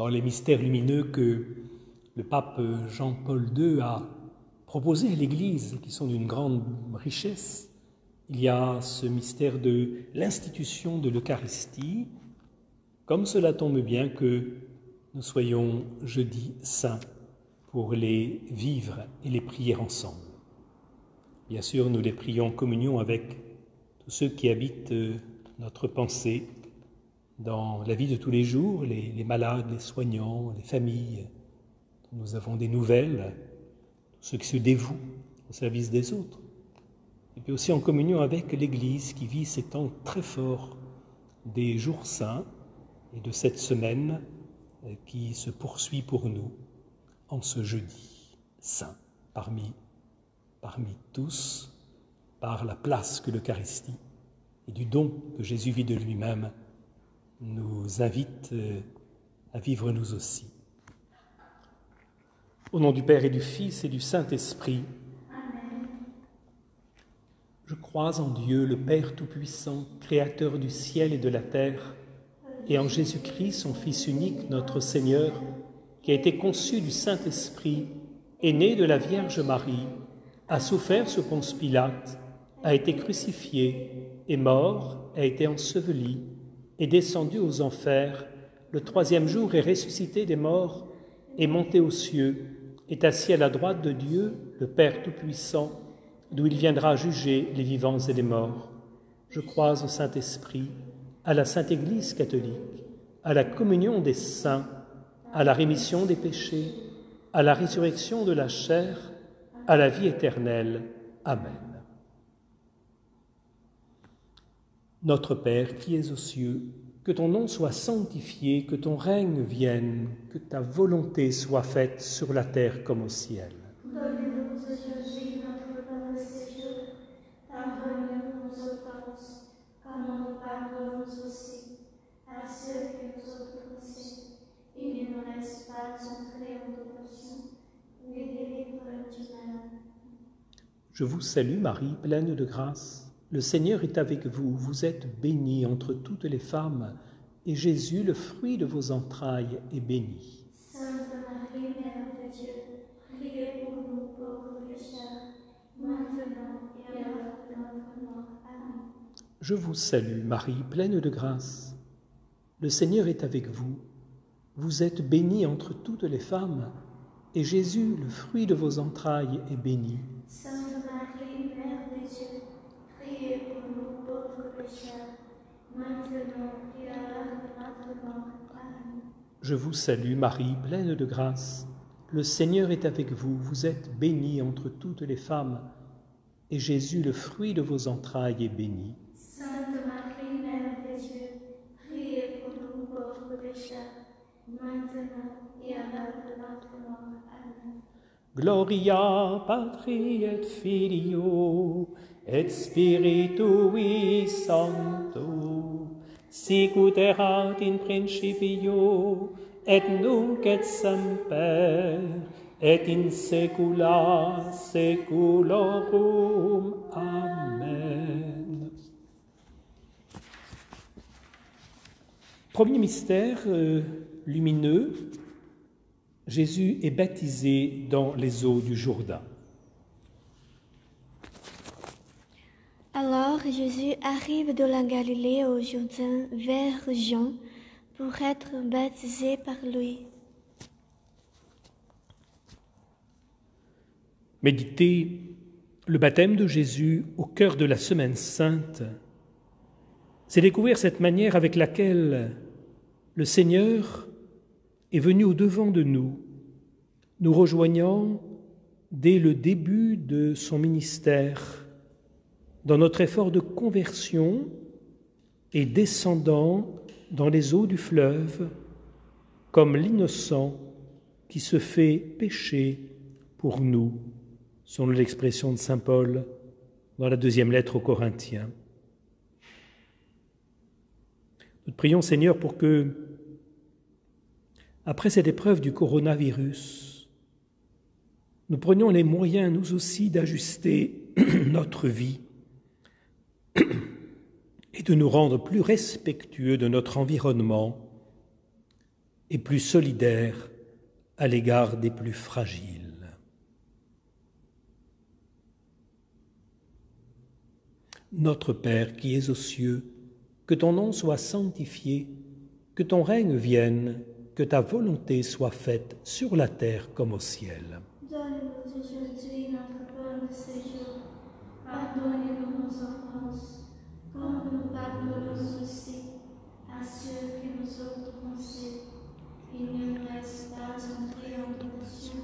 dans les mystères lumineux que le pape Jean-Paul II a proposés à l'Église, qui sont d'une grande richesse, il y a ce mystère de l'institution de l'Eucharistie, comme cela tombe bien que nous soyons jeudi saint pour les vivre et les prier ensemble. Bien sûr, nous les prions en communion avec tous ceux qui habitent notre pensée dans la vie de tous les jours, les malades, les soignants, les familles dont nous avons des nouvelles, tous ceux qui se dévouent au service des autres. Et puis aussi en communion avec l'Église qui vit ces temps très forts des jours saints et de cette semaine qui se poursuit pour nous en ce jeudi saint parmi tous, par la place que l'Eucharistie et du don que Jésus vit de lui-même nous invite à vivre nous aussi. Au nom du Père et du Fils et du Saint-Esprit, Amen. Je crois en Dieu, le Père Tout-Puissant, Créateur du ciel et de la terre, et en Jésus-Christ, son Fils unique, notre Seigneur, qui a été conçu du Saint-Esprit, est né de la Vierge Marie, a souffert sous Ponce Pilate, a été crucifié, est mort, a été enseveli, est descendu aux enfers, le troisième jour est ressuscité des morts, est monté aux cieux, est assis à la droite de Dieu, le Père Tout-Puissant, d'où il viendra juger les vivants et les morts. Je crois au Saint-Esprit, à la Sainte Église catholique, à la communion des saints, à la rémission des péchés, à la résurrection de la chair, à la vie éternelle. Amen. Notre Père qui es aux cieux, que ton nom soit sanctifié, que ton règne vienne, que ta volonté soit faite sur la terre comme au ciel. Donne-nous aujourd'hui notre pain de ce jour. Pardonne-nous nos offenses, comme nous pardonnons aussi à ceux qui nous ont offensés. Et ne nous laisse pas entrer en tentation, mais délivre-nous du mal. Je vous salue Marie, pleine de grâce. Le Seigneur est avec vous, vous êtes bénie entre toutes les femmes, et Jésus, le fruit de vos entrailles, est béni. Sainte Marie, Mère de Dieu, priez pour nous pauvres pécheurs, maintenant et à l'heure de notre mort. Amen. Je vous salue Marie, pleine de grâce. Le Seigneur est avec vous, vous êtes bénie entre toutes les femmes, et Jésus, le fruit de vos entrailles, est béni. Sainte Marie, Mère de Dieu, priez pour nous pauvres pécheurs, maintenant et à l'heure de notre mort. Amen. Je vous salue Marie, pleine de grâce. Le Seigneur est avec vous, vous êtes bénie entre toutes les femmes, et Jésus, le fruit de vos entrailles, est béni. Sainte Marie, Mère de Dieu, priez pour nous pauvres pécheurs, maintenant et à l'heure de notre mort. Amen. Gloria Patri et Filio et Spiritui Sancto, sicut erat in principio et nunc et semper et in saecula saeculorum. Amen. Premier mystère lumineux, Jésus est baptisé dans les eaux du Jourdain. Alors Jésus arrive de la Galilée au Jourdain vers Jean pour être baptisé par lui. Méditez le baptême de Jésus au cœur de la Semaine Sainte. C'est découvrir cette manière avec laquelle le Seigneur est venu au-devant de nous, nous rejoignant dès le début de son ministère, dans notre effort de conversion et descendant dans les eaux du fleuve, comme l'innocent qui se fait pécher pour nous, selon l'expression de saint Paul dans la deuxième lettre aux Corinthiens. Nous prions, Seigneur, pour que, après cette épreuve du coronavirus, nous prenions les moyens, nous aussi, d'ajuster notre vie et de nous rendre plus respectueux de notre environnement et plus solidaire à l'égard des plus fragiles. Notre Père qui es aux cieux, que ton nom soit sanctifié, que ton règne vienne, que ta volonté soit faite sur la terre comme au ciel. Donne-nous aujourd'hui notre pain de ce jour. Pardonne-nous nos offenses, comme nous pardonnons aussi à ceux qui nous ont offensés. Et ne nous laisse pas entrer en tentation,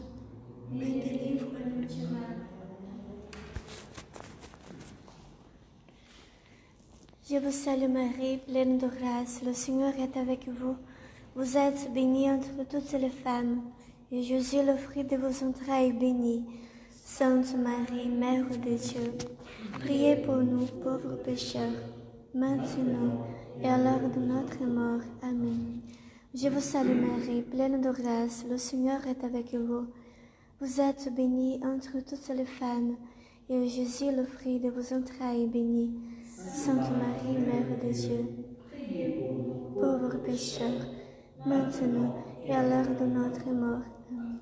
mais délivre-nous du mal. Je vous salue Marie, pleine de grâce, le Seigneur est avec vous. Vous êtes bénie entre toutes les femmes, et Jésus, le fruit de vos entrailles, est béni. Sainte Marie, Mère de Dieu, priez pour nous pauvres pécheurs, maintenant et à l'heure de notre mort. Amen. Je vous salue Marie, pleine de grâce, le Seigneur est avec vous. Vous êtes bénie entre toutes les femmes, et Jésus, le fruit de vos entrailles, est béni. Sainte Marie, Mère de Dieu, priez pour nous pauvres pécheurs, maintenant et à l'heure de notre mort. Amen.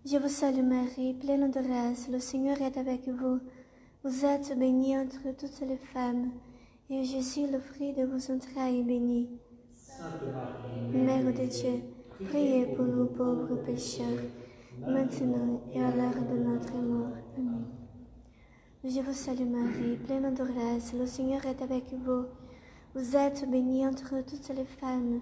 Je vous salue Marie, pleine de grâce, le Seigneur est avec vous. Vous êtes bénie entre toutes les femmes, et Jésus, le fruit de vos entrailles, est béni. Sainte Marie, Mère de Dieu, priez pour nous pauvres pécheurs, maintenant et à l'heure de notre mort. Amen. Je vous salue Marie, pleine de grâce, le Seigneur est avec vous. Vous êtes bénie entre toutes les femmes,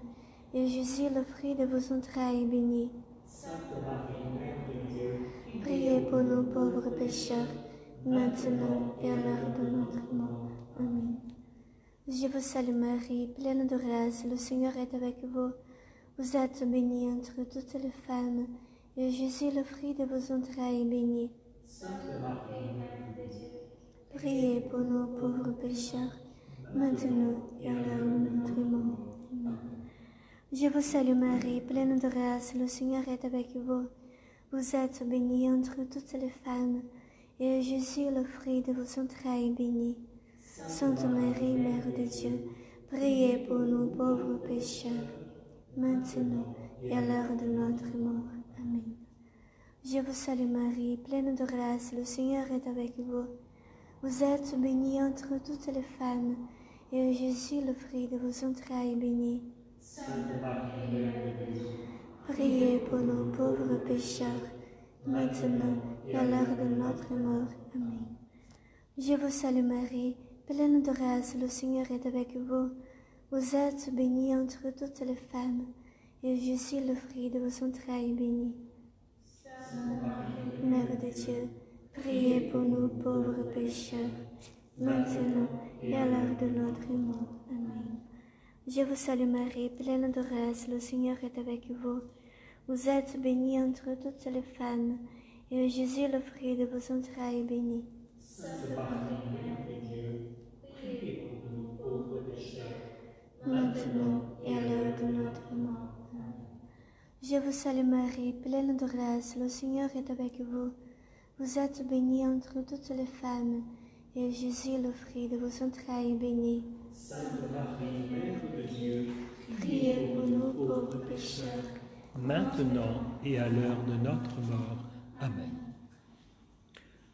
et Jésus, le fruit de vos entrailles, est béni. Sainte Marie, Mère de Dieu, priez pour nous pauvres pécheurs, maintenant et à l'heure de notre mort. Amen. Je vous salue Marie, pleine de grâce, le Seigneur est avec vous. Vous êtes bénie entre toutes les femmes, et Jésus, le fruit de vos entrailles, est béni. Sainte Marie, Mère de Dieu, priez pour nous pauvres pécheurs, maintenant et à l'heure de notre mort. Amen. Je vous salue Marie, pleine de grâce, le Seigneur est avec vous. Vous êtes bénie entre toutes les femmes, et Jésus, le fruit de vos entrailles, est béni. Sainte Marie, Mère de Dieu, priez pour nous pauvres pécheurs, maintenant et à l'heure de notre mort. Amen. Je vous salue Marie, pleine de grâce, le Seigneur est avec vous. Vous êtes bénie entre toutes les femmes, et Jésus, le fruit de vos entrailles, est béni. Sainte Marie, Mère de Dieu, priez pour nous pauvres pécheurs, maintenant et à l'heure de notre mort. Amen. Je vous salue Marie, pleine de grâce, le Seigneur est avec vous. Vous êtes bénie entre toutes les femmes, et Jésus, le fruit de vos entrailles, est béni. Sainte Marie, Mère de Dieu, priez pour nous pauvres pécheurs, maintenant et à l'heure de notre mort. Amen. Je vous salue Marie, pleine de grâce, le Seigneur est avec vous. Vous êtes bénie entre toutes les femmes, et Jésus, le fruit de vos entrailles, est béni. Sainte Marie, Mère de Dieu, priez pour nous pauvres pécheurs, maintenant et à l'heure de notre mort. Amen. Je vous salue Marie, pleine de grâce, le Seigneur est avec vous. Vous êtes bénie entre toutes les femmes, et Jésus, le fruit de vos entrailles, est béni. Sainte Marie, Mère de Dieu, priez pour nous pauvres pécheurs, maintenant et à l'heure de notre mort. Amen.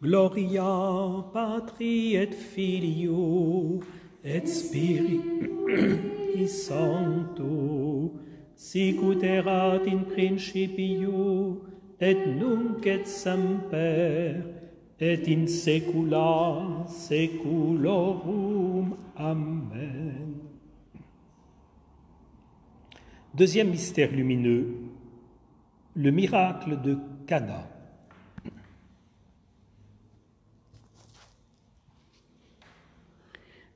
Gloria Patri et Filio et Spiritus Sancto, sic ut erat in principio et nunc et semper et in saecula saeculorum. Amen. Deuxième mystère lumineux, le miracle de Cana.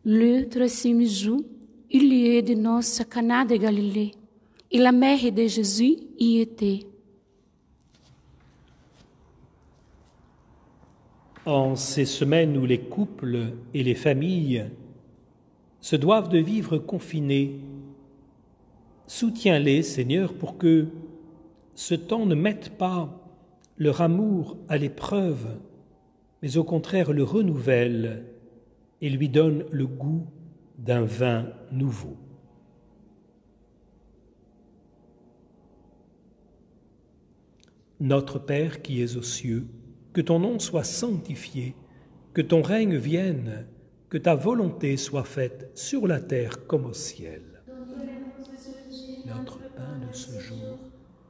Le troisième jour, il y eut de noces à Cana de Galilée, et la mère de Jésus y était. En ces semaines où les couples et les familles se doivent de vivre confinés, soutiens-les, Seigneur, pour que ce temps ne mette pas leur amour à l'épreuve, mais au contraire le renouvelle et lui donne le goût d'un vin nouveau. Notre Père qui es aux cieux, que ton nom soit sanctifié, que ton règne vienne, que ta volonté soit faite sur la terre comme au ciel. Notre pain de ce jour,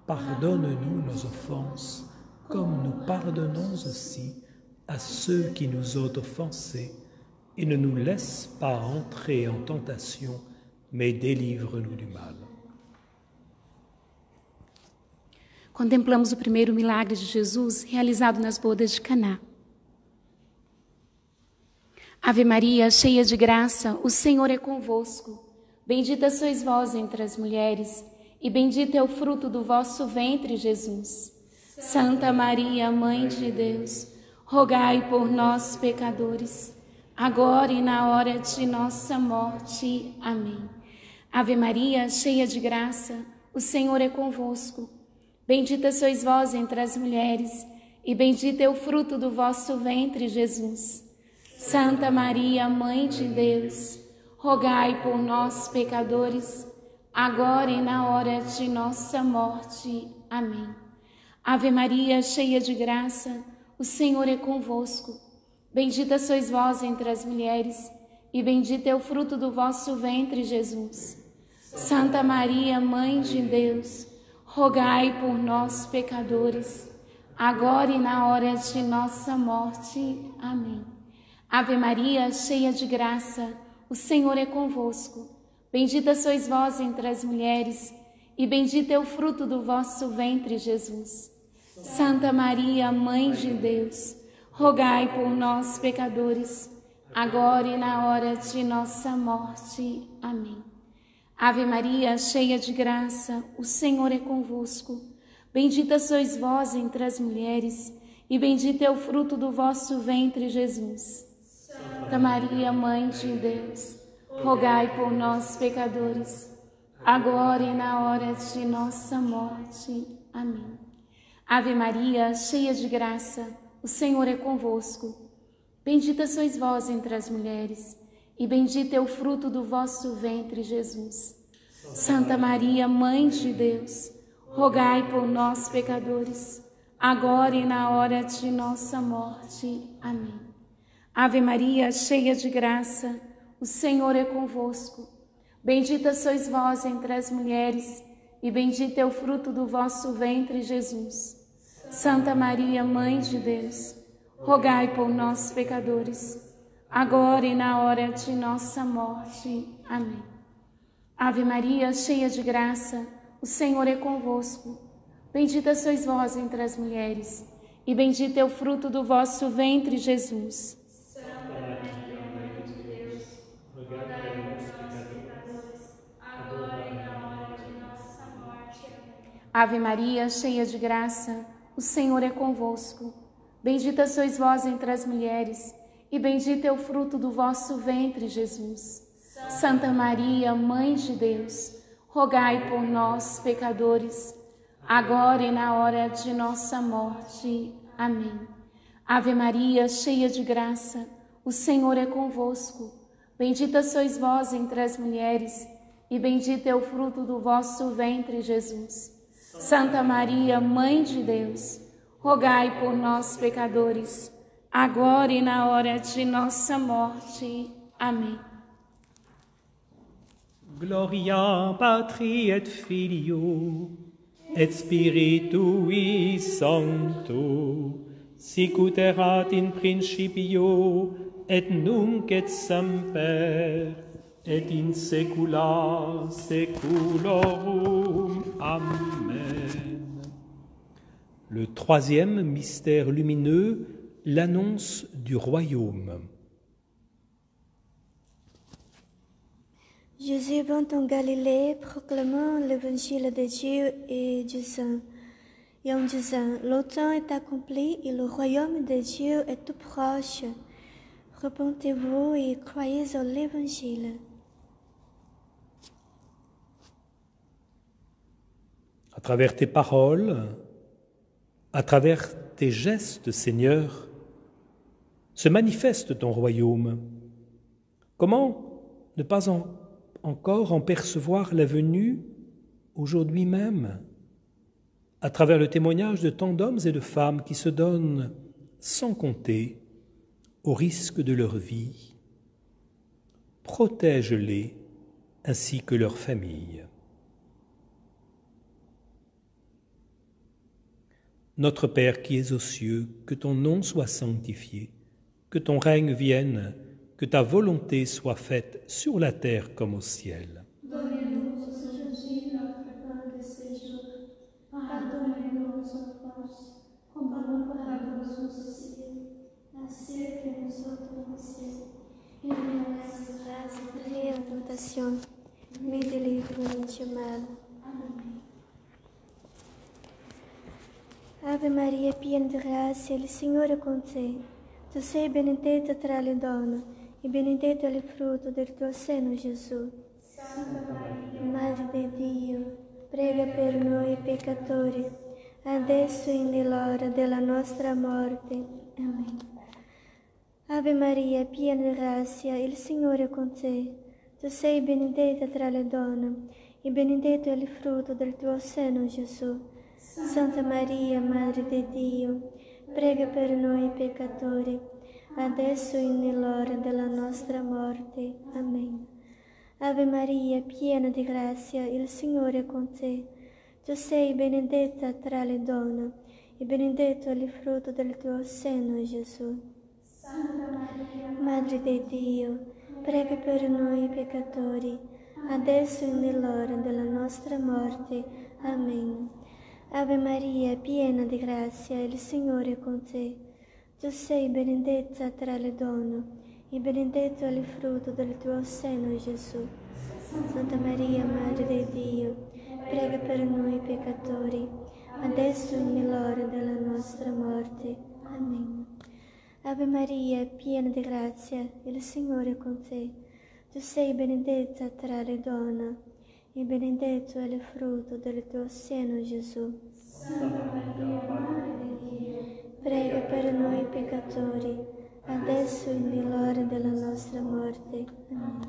pardonne-nous nos offenses, comme nous pardonnons aussi à ceux qui nous ont offensés, et ne nous laisse pas entrer en tentation, mais délivre-nous du mal. Contemplamos o primeiro milagre de Jesus realizado nas bodas de Caná. Ave Maria, cheia de graça, o Senhor é convosco. Bendita sois vós entre as mulheres, e bendito é o fruto do vosso ventre, Jesus. Santa Maria, Mãe de Deus, rogai por nós, pecadores, agora e na hora de nossa morte. Amém. Ave Maria, cheia de graça, o Senhor é convosco. Bendita sois vós entre as mulheres, e bendito é o fruto do vosso ventre, Jesus. Santa Maria, Mãe de Deus, rogai por nós, pecadores, agora e na hora de nossa morte. Amém. Ave Maria, cheia de graça, o Senhor é convosco. Bendita sois vós entre as mulheres, e bendito é o fruto do vosso ventre, Jesus. Santa Maria, Mãe de Deus, rogai por nós, pecadores, agora e na hora de nossa morte. Amém. Ave Maria, cheia de graça, o Senhor é convosco. Bendita sois vós entre as mulheres, e bendito é o fruto do vosso ventre, Jesus. Santa Maria, Mãe de Deus, rogai por nós, pecadores, agora e na hora de nossa morte. Amém. Ave Maria, cheia de graça, o Senhor é convosco. Bendita sois vós entre as mulheres, e bendito é o fruto do vosso ventre, Jesus. Santa Maria, Mãe de Deus, rogai por nós, pecadores, agora e na hora de nossa morte. Amém. Ave Maria, cheia de graça, o Senhor é convosco. Bendita sois vós entre as mulheres, e bendito é o fruto do vosso ventre, Jesus. Santa Maria, Mãe de Deus, rogai por nós, pecadores, agora e na hora de nossa morte. Amém. Ave Maria, cheia de graça, o Senhor é convosco. Bendita sois vós entre as mulheres, e bendito é o fruto do vosso ventre, Jesus. Santa Maria, Mãe de Deus, rogai por nós, pecadores, agora e na hora de nossa morte. Amém. Ave Maria, cheia de graça, o Senhor é convosco. Bendita sois vós entre as mulheres, e bendito é o fruto do vosso ventre, Jesus. Santa Maria, Mãe de Deus, rogai por nós, pecadores, agora e na hora de nossa morte. Amém. Ave Maria, cheia de graça, o Senhor é convosco. Bendita sois vós entre as mulheres, e bendito é o fruto do vosso ventre, Jesus. Santa Maria, Mãe de Deus, rogai por nós, pecadores, agora e na hora de nossa morte. Amém. Ave Maria, cheia de graça, o Senhor é convosco. Bendita sois vós entre as mulheres, e bendito é o fruto do vosso ventre, Jesus. Santa Maria, Mãe de Deus, rogai por nós, pecadores, agora e na hora de nossa morte. Amém. Gloria Patri et Filio et Spiritui Sancto, sicut erat in principio et nunc et semper et in saecula saeculorum. Amen. Le troisième mystère lumineux, l'annonce du royaume. Jésus vint en Galilée, proclamant l'évangile de Dieu et en disant, le temps est accompli et le royaume de Dieu est tout proche. Repentez-vous et croyez en l'évangile. À travers tes paroles, à travers tes gestes, Seigneur, se manifeste ton royaume. Comment ne pas encore en percevoir la venue aujourd'hui même? à travers le témoignage de tant d'hommes et de femmes qui se donnent sans compter au risque de leur vie. Protège-les ainsi que leurs familles. Notre Père qui es aux cieux, que ton nom soit sanctifié, que ton règne vienne, que ta volonté soit faite sur la terre comme au ciel. Donne-nous aujourd'hui notre pain de ce jour. Pardonne-nous nos offenses, comme nous pardonnons aussi à ceux qui nous ont offensés. Et ne nous laisse pas entrer en tentation, mais délivre-nous du mal. Amen. Ave Maria, piena di grazia, il Signore è con te. Tu sei benedetta tra le donne, e benedetto è il frutto del tuo seno, Gesù. Santa Maria, Madre di Dio, prega per noi peccatori, adesso e nell'ora della nostra morte. Amen. Ave Maria, piena di grazia, il Signore è con te. Tu sei benedetta tra le donne, e benedetto è il frutto del tuo seno, Gesù. Santa Maria, Madre di Dio, prega per noi peccatori, adesso e nell'ora della nostra morte. Amen. Ave Maria, piena di grazia, il Signore è con te. Tu sei benedetta tra le donne, e benedetto è il frutto del tuo seno, Gesù. Santa Maria, Madre di Dio, prega per noi peccatori, adesso e nell'ora della nostra morte. Amen. Ave Maria, piena di grazia, il Signore è con te. Tu sei benedetta tra le donne, e benedetto è il frutto del tuo seno, Gesù. Santa Maria, Madre di Dio, prega per noi peccatori, adesso e nell'ora della nostra morte. Amen. Ave Maria, piena di grazia, il Signore è con te. Tu sei benedetta tra le donne, e benedetto è il frutto del tuo seno, Gesù. Santa Maria, Madre di Dio, prega per noi peccatori, adesso e nell'ora della nostra morte. Amen.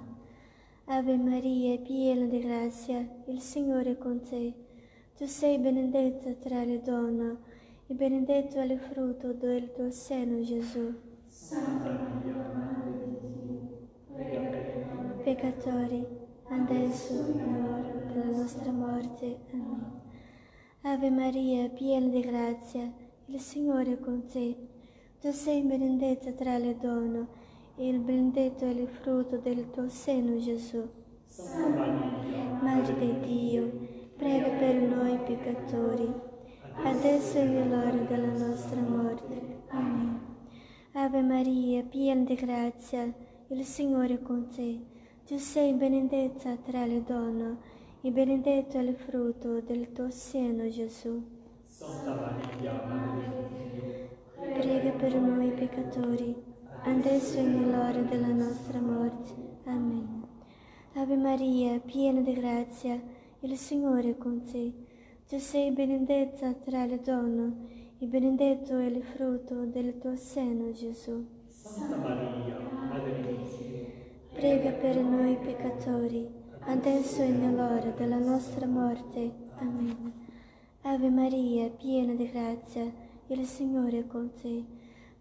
Ave Maria, piena di grazia, il Signore è con te. Tu sei benedetta tra le donne, e benedetto è il frutto del tuo seno, Gesù. Santa Maria, Madre di Dio, prega per noi peccatori, adesso e nell'ora della nostra morte. Amen. Ave Maria, piena di grazia, il Signore è con te. Tu sei benedetta tra le donne, e benedetto è il frutto del tuo seno, Gesù. Santa Maria, Madre di Dio, prega per noi peccatori, adesso e nell'ora della nostra morte. Amen. Ave Maria, piena di grazia, il Signore è con te. Tu sei benedetta tra le donne, e benedetto è il frutto del tuo seno, Gesù. Santa Maria, Madre di Dio, prega per noi peccatori, adesso e nell'ora della nostra morte. Amen. Ave Maria, piena di grazia, il Signore è con te. Tu sei benedetta tra le donne, e benedetto è il frutto del tuo seno, Gesù. Santa Maria, Madre di Dio, prega per noi peccatori, adesso e nell'ora della nostra morte. Amen. Ave Maria, piena di grazia, il Signore è con te.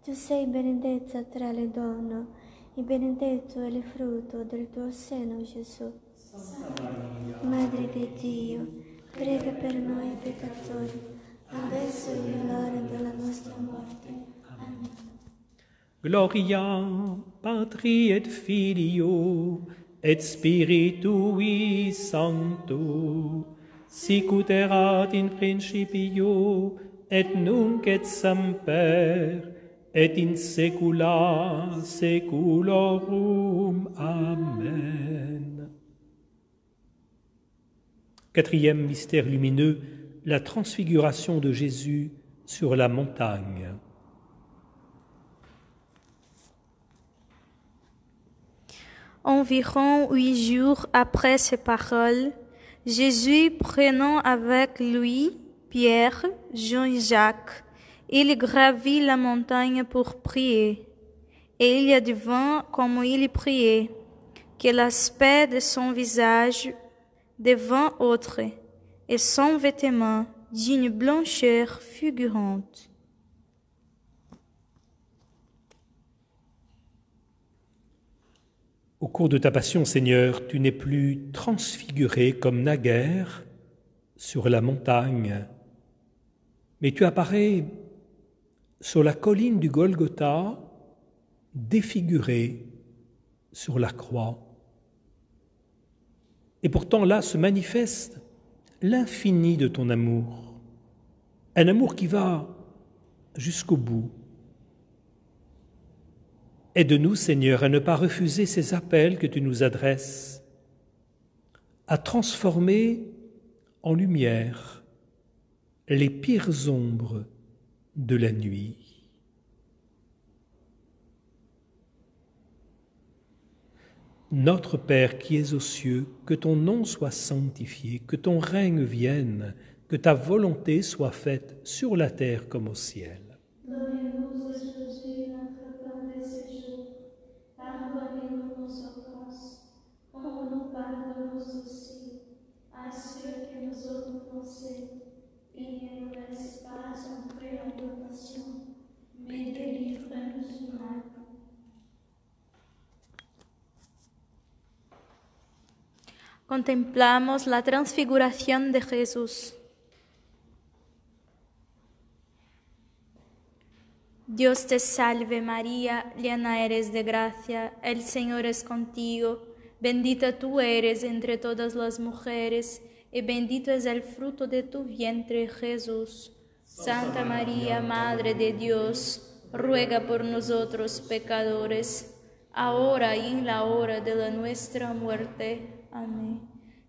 Tu sei benedetta tra le donne, e benedetto è il frutto del tuo seno, Gesù. Santa Maria, Madre di Dio, prega per noi peccatori, adesso e nell'ora della nostra morte. Amen. Gloria Patri et Filio et Spiritui Sancto, sicut erat in principio et nunc et semper et in saecula saeculorum. Amen. Quatrième mystère lumineux, la transfiguration de Jésus sur la montagne. Environ 8 jours après ces paroles, Jésus prenant avec lui Pierre, Jean et Jacques, il gravit la montagne pour prier. Et il y a du vent comme il priait, que l'aspect de son visage devint autre, et son vêtement d'une blancheur fulgurante. Au cours de ta passion, Seigneur, tu n'es plus transfiguré comme naguère sur la montagne, mais tu apparais sur la colline du Golgotha, défiguré sur la croix. Et pourtant là se manifeste l'infini de ton amour, un amour qui va jusqu'au bout. Aide-nous, Seigneur, à ne pas refuser ces appels que tu nous adresses, à transformer en lumière les pires ombres de la nuit. Notre Père qui es aux cieux, que ton nom soit sanctifié, que ton règne vienne, que ta volonté soit faite sur la terre comme au ciel. Donne-nous aujourd'hui notre pain de ce jour. Pardonnez-nous nos offenses, comme nous pardonnons aussi à ceux qui nous ont offensés. Et ne nous laisse pas entrer en tentation, mais délivre-nous du mal. Contemplamos la transfiguración de Jesús. Dios te salve María, llena eres de gracia, el Señor es contigo, bendita tú eres entre todas las mujeres, y bendito es el fruto de tu vientre Jesús. Santa María, Madre de Dios, ruega por nosotros pecadores, ahora y en la hora de nuestra muerte. Amén.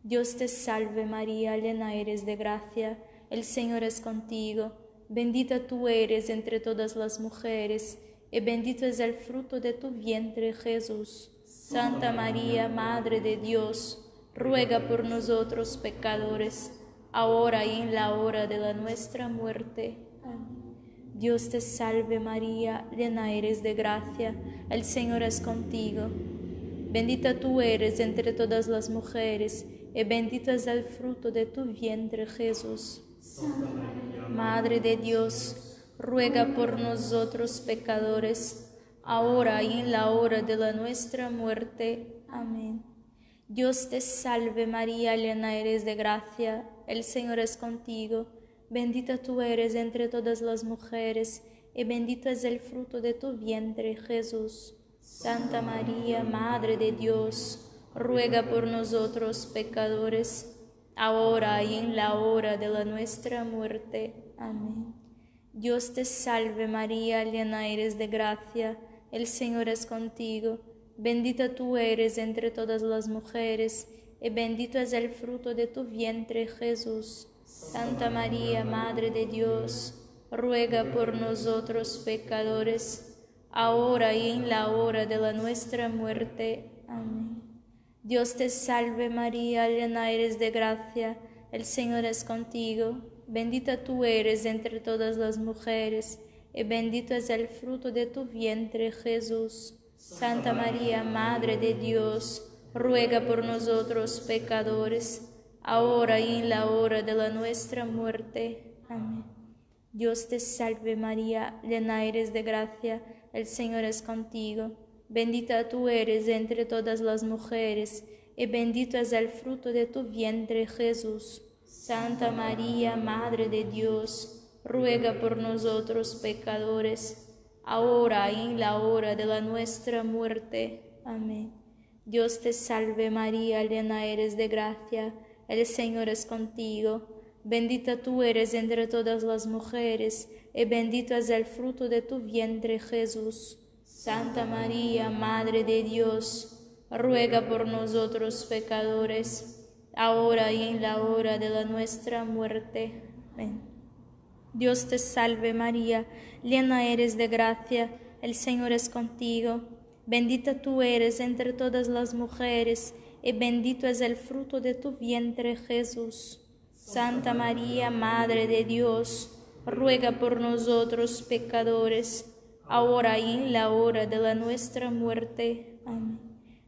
Dios te salve María, llena eres de gracia, el Señor es contigo, bendita tú eres entre todas las mujeres, y bendito es el fruto de tu vientre Jesús. Santa María, Madre de Dios, ruega por nosotros pecadores, ahora y en la hora de nuestra muerte. Amén. Dios te salve María, llena eres de gracia, el Señor es contigo. Bendita tú eres entre todas las mujeres, y bendito es el fruto de tu vientre, Jesús. Santa María, Madre de Dios, ruega por nosotros pecadores, ahora y en la hora de nuestra muerte. Amén. Dios te salve María, llena eres de gracia, el Señor es contigo. Bendita tú eres entre todas las mujeres, y bendito es el fruto de tu vientre, Jesús. Santa María, Madre de Dios, ruega por nosotros pecadores, ahora y en la hora de nuestra muerte. Amén. Dios te salve María, llena eres de gracia, el Señor es contigo, bendita tú eres entre todas las mujeres, y bendito es el fruto de tu vientre, Jesús. Santa María, Madre de Dios, ruega por nosotros pecadores, ahora y en la hora de nuestra muerte. Amén. Dios te salve María, llena eres de gracia, el Señor es contigo, bendita tú eres entre todas las mujeres, y bendito es el fruto de tu vientre, Jesús. Santa María, Madre de Dios, ruega por nosotros pecadores, ahora y en la hora de nuestra muerte. Amén. Dios te salve María, llena eres de gracia, el Señor es contigo, bendita tú eres entre todas las mujeres, y bendito es el fruto de tu vientre, Jesús. Santa María, Madre de Dios, ruega por nosotros pecadores, ahora y en la hora de nuestra muerte. Amén. Dios te salve María, llena eres de gracia, el Señor es contigo, bendita tú eres entre todas las mujeres, y bendito es el fruto de tu vientre, Jesús. Santa María, Madre de Dios, ruega por nosotros pecadores, ahora y en la hora de nuestra muerte. Amén. Dios te salve María, llena eres de gracia, el Señor es contigo, bendita tú eres entre todas las mujeres, y bendito es el fruto de tu vientre, Jesús. Santa María, Madre de Dios, ruega por nosotros pecadores, ahora y en la hora de nuestra muerte. Amén.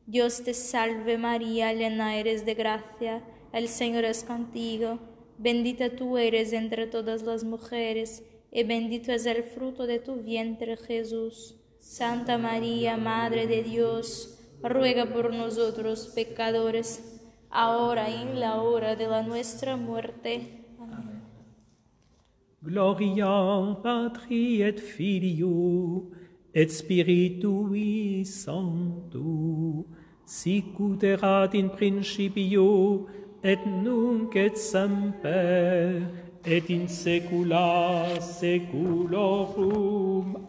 Dios te salve María, llena eres de gracia, el Señor es contigo, Bendita tú eres entre todas las mujeres, y bendito es el fruto de tu vientre, Jesús. Santa María, Madre de Dios, ruega por nosotros pecadores, ahora y en la hora de nuestra muerte. Amén. Gloria Patri et Filio et Spiritui Sancto, sic ut erat in principio et nunc et semper et in saecula saeculorum.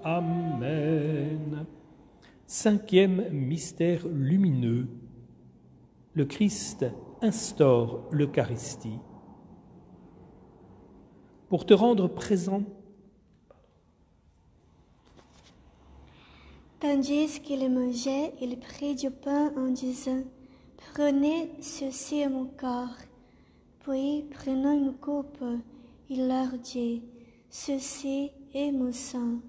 Amen. Cinquième mystère lumineux. Le Christ instaure l'Eucharistie. Pour te rendre présent, tandis qu'il mangeait, il prit du pain en disant, « Prenez, ceci est mon corps. » Puis, prenant une coupe, il leur dit, « Ceci est mon sang. »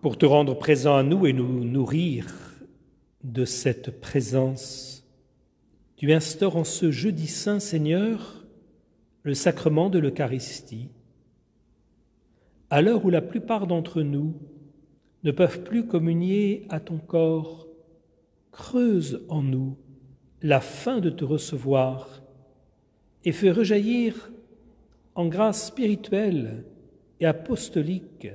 pour te rendre présent à nous et nous nourrir de cette présence, tu instaures en ce jeudi saint, Seigneur, le sacrement de l'Eucharistie. À l'heure où la plupart d'entre nous ne peuvent plus communier à ton corps, creuse en nous la faim de te recevoir et fais rejaillir en grâce spirituelle et apostolique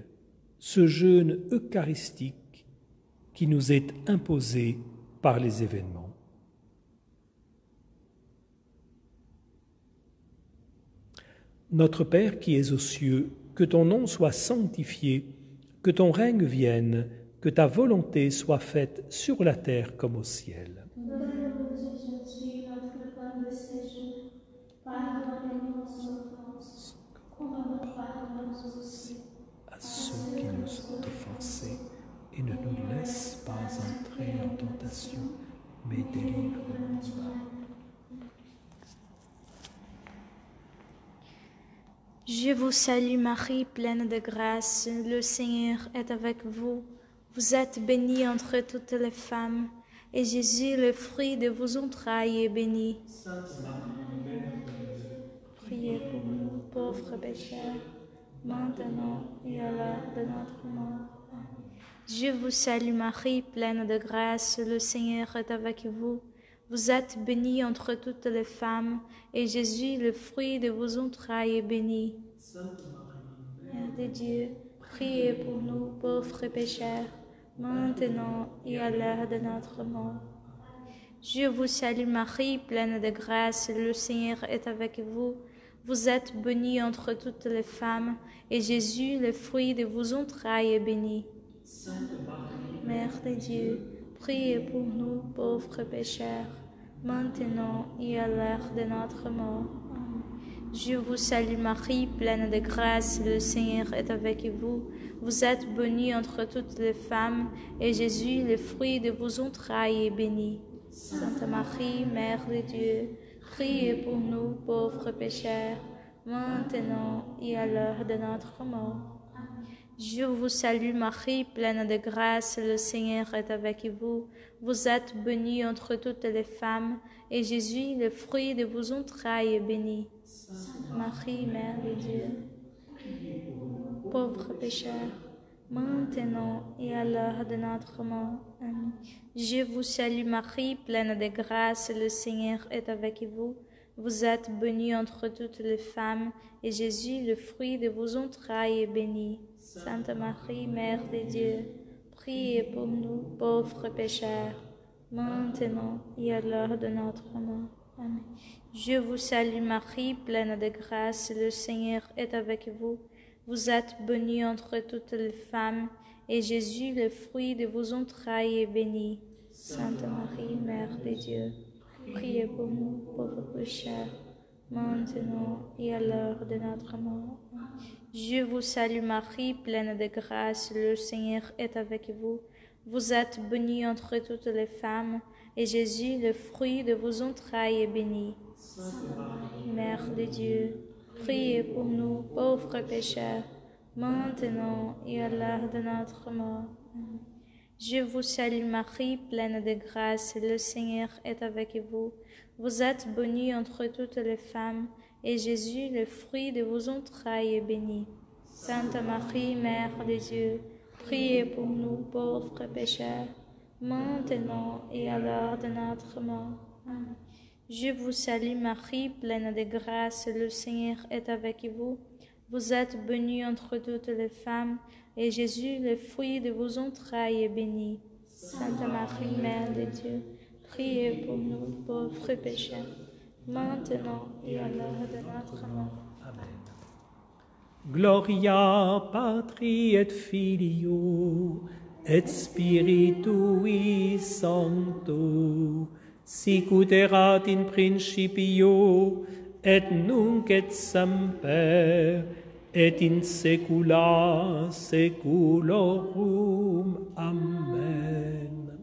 ce jeûne eucharistique qui nous est imposé par les événements. Notre Père qui es aux cieux, que ton nom soit sanctifié, que ton règne vienne, que ta volonté soit faite sur la terre comme au ciel. Donne-nous aujourd'hui notre pain de ce jour. Pardonne-nous nos offenses, comme nous pardonnons aussi À ceux qui nous ont offensés, et ne nous laisse pas entrer en tentation, mais délivre-nous du mal. Je vous salue Marie, pleine de grâce, le Seigneur est avec vous. Vous êtes bénie entre toutes les femmes, et Jésus, le fruit de vos entrailles, est béni. Sainte Marie, Mère de Dieu, priez pour nous, pauvres pécheurs, maintenant et à l'heure de notre mort. Amen. Je vous salue Marie, pleine de grâce, le Seigneur est avec vous. Vous êtes bénie entre toutes les femmes, et Jésus, le fruit de vos entrailles, est béni. Sainte Marie, Mère de Dieu, priez pour nous, pauvres pécheurs, maintenant et à l'heure de notre mort. Je vous salue Marie, pleine de grâce, le Seigneur est avec vous. Vous êtes bénie entre toutes les femmes, et Jésus, le fruit de vos entrailles, est béni. Sainte Marie, Mère de Dieu, priez pour nous, pauvres pécheurs, maintenant et à l'heure de notre mort. Amen. Je vous salue Marie, pleine de grâce, le Seigneur est avec vous. Vous êtes bénie entre toutes les femmes, et Jésus, le fruit de vos entrailles, est béni. Sainte Marie, Mère de Dieu, priez pour nous, pauvres pécheurs, maintenant et à l'heure de notre mort. Je vous salue Marie, pleine de grâce, le Seigneur est avec vous. Vous êtes bénie entre toutes les femmes, et Jésus, le fruit de vos entrailles, est béni. Sainte Marie, Mère de Dieu, pauvres pécheurs, maintenant et à l'heure de notre mort. Amen. Je vous salue Marie, pleine de grâce, le Seigneur est avec vous. Vous êtes bénie entre toutes les femmes, et Jésus, le fruit de vos entrailles, est béni. Sainte Marie, Mère de Dieu, priez pour nous, pauvres pécheurs, maintenant et à l'heure de notre mort. Amen. Je vous salue Marie, pleine de grâce, le Seigneur est avec vous. Vous êtes bénie entre toutes les femmes, et Jésus, le fruit de vos entrailles, est béni. Sainte Marie, Mère de Dieu, priez pour nous, pauvres pécheurs, maintenant et à l'heure de notre mort. Je vous salue Marie, pleine de grâce, le Seigneur est avec vous. Vous êtes bénie entre toutes les femmes, et Jésus, le fruit de vos entrailles, est béni. Sainte Marie, Mère de Dieu, priez pour nous, pauvres pécheurs, maintenant et à l'heure de notre mort. Je vous salue Marie, pleine de grâce, le Seigneur est avec vous. Vous êtes bénie entre toutes les femmes, et Jésus, le fruit de vos entrailles, est béni. Sainte Marie, Mère de Dieu, priez pour nous pauvres pécheurs, maintenant et à l'heure de notre mort. Amen. Je vous salue Marie, pleine de grâce, le Seigneur est avec vous. Vous êtes bénie entre toutes les femmes, et Jésus, le fruit de vos entrailles, est béni. Sainte Marie, Mère de Dieu, priez pour nous pauvres pécheurs, maintenant et à l'heure de notre mort. Amen. Gloria Patri et Filio et Spiritui Sancto, sicut erat in principio et nunc et semper et in saecula saeculorum. Amen.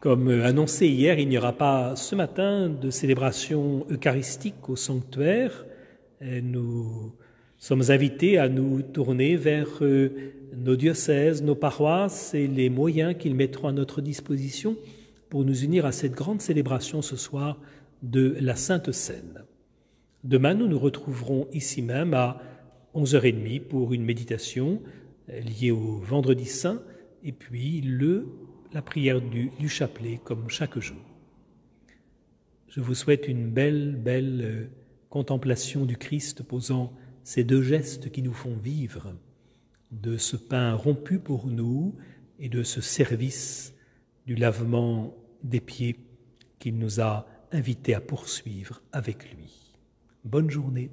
Comme annoncé hier, il n'y aura pas ce matin de célébration eucharistique au sanctuaire. Nous sommes invités à nous tourner vers nos diocèses, nos paroisses et les moyens qu'ils mettront à notre disposition pour nous unir à cette grande célébration ce soir de la Sainte Seine. Demain, nous nous retrouverons ici même à 11h30 pour une méditation liée au Vendredi Saint et puis la prière du chapelet comme chaque jour. Je vous souhaite une belle contemplation du Christ posant ces deux gestes qui nous font vivre, de ce pain rompu pour nous et de ce service du lavement des pieds qu'il nous a invités à poursuivre avec lui. Bonne journée.